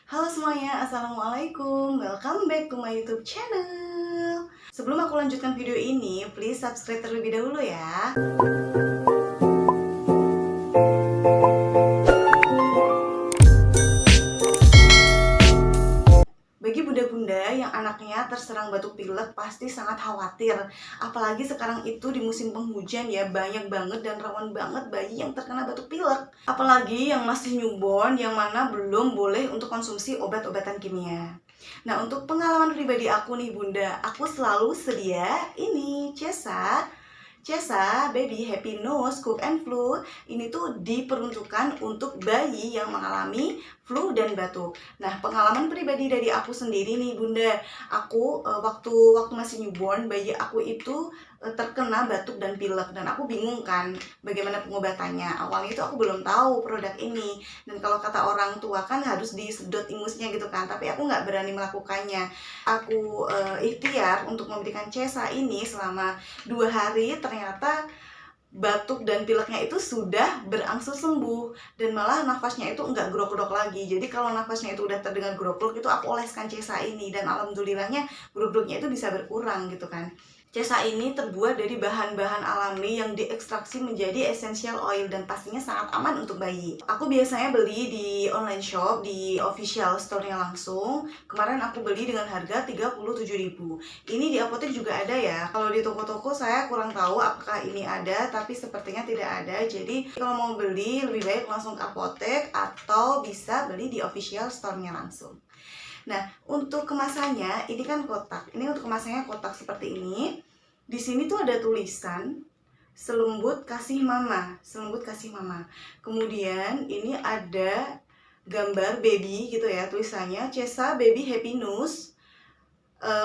Halo semuanya, Assalamualaikum. Welcome back to my YouTube channel. Sebelum aku lanjutkan video ini, please subscribe terlebih dahulu ya. Bagi bunda-bunda yang anaknya terserang batuk pilek pasti sangat khawatir. Apalagi sekarang itu di musim penghujan ya, banyak banget dan rawan banget bayi yang terkena batuk pilek. Apalagi yang masih newborn, yang mana belum boleh untuk konsumsi obat-obatan kimia. Nah, untuk pengalaman pribadi aku nih bunda, aku selalu sedia ini Cesa Baby Happy Nose Cough and Flu. Ini tuh diperuntukkan untuk bayi yang mengalami flu dan batuk. Nah, pengalaman pribadi dari aku sendiri nih bunda, aku waktu masih newborn, bayi aku itu terkena batuk dan pilek, dan aku bingung kan bagaimana pengobatannya. Awalnya itu aku belum tahu produk ini, dan kalau kata orang tua kan harus disedot ingusnya gitu kan, tapi aku nggak berani melakukannya. Aku ikhtiar untuk memberikan Cesa ini selama 2 hari, ternyata batuk dan pileknya itu sudah berangsur sembuh, dan malah nafasnya itu enggak grok-grok lagi. Jadi kalau nafasnya itu udah terdengar grok-grok, itu aku oleskan Cesa ini, dan alhamdulillahnya grok-groknya itu bisa berkurang gitu kan. Cesa ini terbuat dari bahan-bahan alami yang diekstraksi menjadi essential oil dan pastinya sangat aman untuk bayi. Aku biasanya beli di online shop, di official store-nya langsung. Kemarin aku beli dengan harga 37.000. Ini di apotek juga ada ya. Kalau di toko-toko saya kurang tahu apakah ini ada, tapi sepertinya tidak ada. Jadi kalau mau beli lebih baik langsung ke apotek atau bisa beli di official store-nya langsung. Nah, untuk kemasannya ini kan kotak. Ini untuk kemasannya kotak seperti ini. Di sini tuh ada tulisan selembut kasih mama, selembut kasih mama. Kemudian ini ada gambar baby gitu ya, tulisannya Cesa Baby Happy Nose,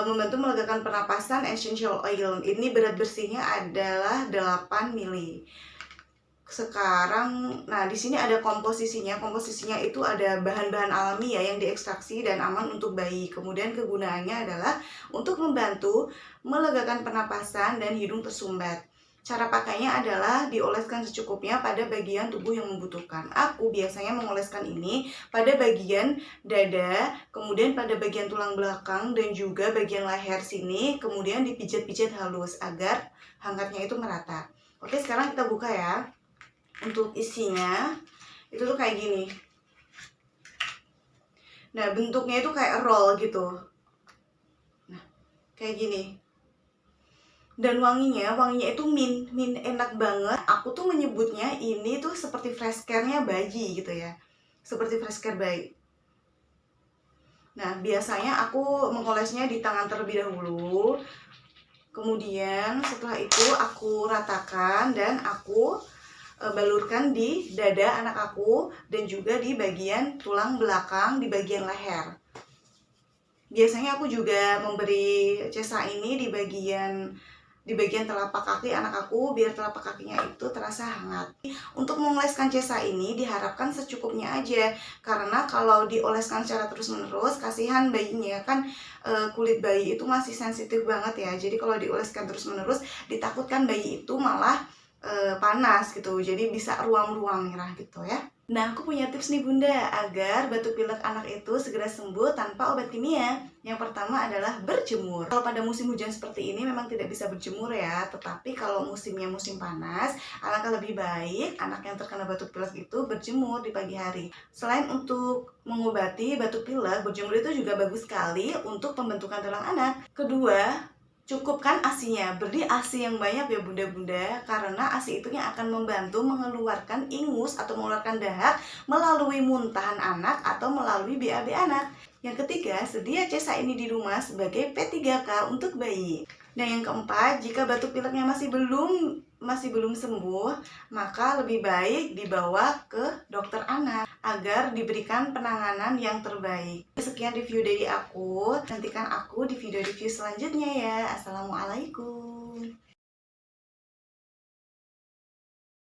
membantu melegakan pernapasan essential oil. Ini berat bersihnya adalah 8 mili. Sekarang, nah di sini ada komposisinya. Komposisinya itu ada bahan-bahan alami ya yang diekstraksi dan aman untuk bayi. Kemudian kegunaannya adalah untuk membantu melegakan pernapasan dan hidung tersumbat. Cara pakainya adalah dioleskan secukupnya pada bagian tubuh yang membutuhkan. Aku biasanya mengoleskan ini pada bagian dada, kemudian pada bagian tulang belakang dan juga bagian leher sini, kemudian dipijat-pijat halus agar hangatnya itu merata. Oke, sekarang kita buka ya. Untuk isinya itu tuh kayak gini. Nah, bentuknya itu kayak roll gitu. Nah, kayak gini. Dan wanginya itu mint enak banget. Aku tuh menyebutnya ini tuh seperti fresh care-nya bayi gitu ya. Seperti fresh care bayi. Nah, biasanya aku mengolesnya di tangan terlebih dahulu. Kemudian setelah itu aku ratakan dan aku balurkan di dada anak aku dan juga di bagian tulang belakang, di bagian leher. Biasanya aku juga memberi Cesa ini di bagian telapak kaki anak aku biar telapak kakinya itu terasa hangat. Untuk mengoleskan Cesa ini diharapkan secukupnya aja, karena kalau dioleskan secara terus-menerus kasihan bayinya kan, kulit bayi itu masih sensitif banget ya. Jadi kalau dioleskan terus-menerus ditakutkan bayi itu malah panas gitu, jadi bisa ruam-ruam merah gitu ya. Nah, aku punya tips nih bunda agar batuk pilek anak itu segera sembuh tanpa obat kimia. Yang pertama adalah berjemur. Kalau pada musim hujan seperti ini memang tidak bisa berjemur ya, tetapi kalau musimnya musim panas, alangkah lebih baik anak yang terkena batuk pilek itu berjemur di pagi hari. Selain untuk mengobati batuk pilek, berjemur itu juga bagus sekali untuk pembentukan tulang anak. Kedua, cukupkan ASI-nya, beri ASI yang banyak ya bunda-bunda, karena ASI itu yang akan membantu mengeluarkan ingus atau mengeluarkan dahak melalui muntahan anak atau melalui BAB anak. Yang ketiga, sedia Cesa ini di rumah sebagai P3K untuk bayi. Nah, yang keempat, jika batuk pileknya masih belum sembuh, maka lebih baik dibawa ke dokter anak agar diberikan penanganan yang terbaik. Sekian review dari aku, nantikan aku di video review selanjutnya ya. Assalamualaikum.